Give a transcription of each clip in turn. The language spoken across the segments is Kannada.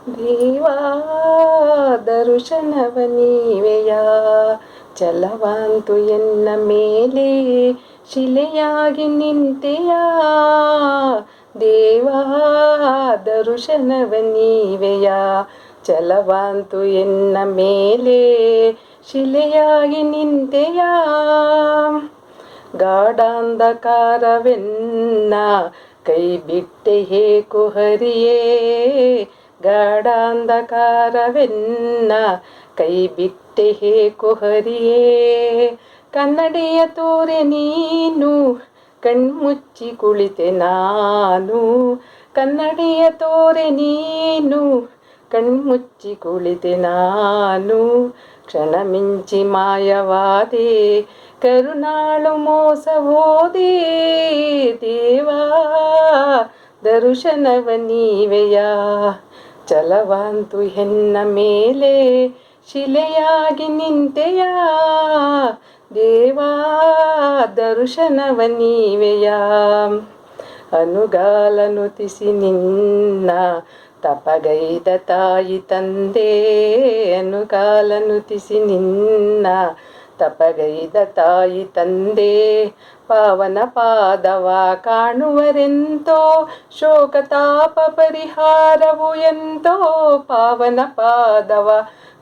ದೇವಾ ದರುಶನವ ನೀವೆಯ ಚಲವಾಂತು ಎನ್ನ ಮೇಲೆ ಶಿಲೆಯಾಗಿ ನಿಂತೆಯ ದೇವಾ ದರುಶನವ ನೀವೆಯ ಚಲವಾಂತು ಎನ್ನ ಮೇಲೆ ಶಿಲೆಯಾಗಿ ನಿಂತೆಯ ಗಾಢಾಂಧಕಾರವೆನ್ನ ಕೈ ಬಿಟ್ಟೆ ಹೇಕು ಹರಿಯೇ ಗಾಢಾಂಧಕಾರವೆನ್ನ ಕೈ ಬಿಟ್ಟೆ ಹೇಕು ಹರಿಯೇ ಕನ್ನಡಿಯ ತೋರೆ ನೀನು ಕಣ್ಮುಚ್ಚಿ ಕುಳಿತೆ ನಾನು ಕನ್ನಡಿಯ ತೋರೆ ನೀನು ಕಣ್ಮುಚ್ಚಿ ಕುಳಿತೆ ನಾನು ಕ್ಷಣ ಮಿಂಚಿ ಮಾಯವಾದೆ ಕರುಣಾಳು ಮೋಸ ಹೋದೆ ದೇವಾ ದರುಶನವ ನೀವೆಯ ಚಲವಾಂತು ಹೆನ್ನ ಮೇಲೆ ಶಿಲೆಯಾಗಿ ನಿಂತೆಯ ದೇವಾ ದರುಶನವ ನೀವೆಯ ಅನುಗಾಲನುತಿಸಿ ನಿನ್ನ ತಪಗೈದ ತಾಯಿ ತಂದೆ ಅನುಗಾಲನುತಿಸಿ ನಿನ್ನ ತಪಗೈದ ತಾಯಿ ತಂದೆ ಪಾವನ ಪಾದವ ಕಾಣುವರೆಂತೋ ಶೋಕತಾಪ ಪರಿಹಾರವು ಎಂತೋ ಪಾವನ ಪಾದವ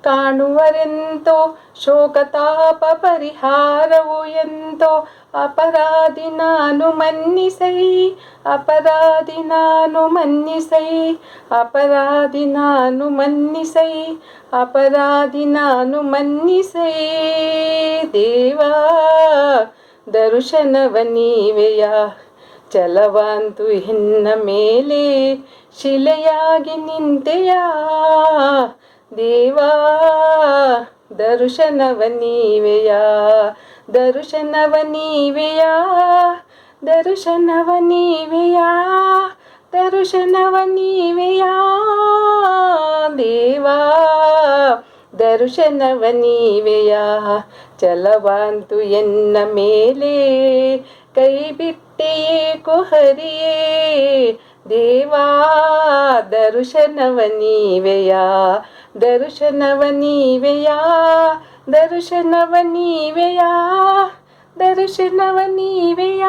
ಕಾಣುವರೆಂತೋ ಶೋಕತಾಪ ಪರಿಹಾರವು ಎಂತೋ ಅಪರಾಧಿ ನಾನು ಮನ್ನಿಸೈ ಅಪರಾಧಿ ನಾನು ಮನ್ನಿಸೈ ಅಪರಾಧಿ ನಾನು ಮನ್ನಿಸೈ ಅಪರಾಧಿ ನಾನು ಮನ್ನಿಸೈ ದೇವಾ ದರುಶನವ ನೀವೆಯ ಚಲವಾಂತು ಹೆನ್ನ ಮೇಲೆ ಶಿಲೆಯಾಗಿ ನಿಂತೆಯ ದೇವಾ ದರುಶನವ ನೀವೆಯ ದರುಶನವ ನೀವೆಯ ದರುಶನವ ನೀವೆಯ ದರುಶನವ ನೀವೆಯ ದೇವಾ ದರುಶನವ ನೀವೆಯ ಚಲವಾಂತು ಎನ್ನ ಮೇಲೆ ಕೈ ಬಿಟ್ಟೆ ಏಕೋ ಹರಿಯೇ ದೇವಾ ದರುಶನವ ನೀವೆಯ ದರುಶನವ ನೀವೆಯ ದರುಶನವ ನೀವೆಯ ದರುಶನವ ನೀವೆಯ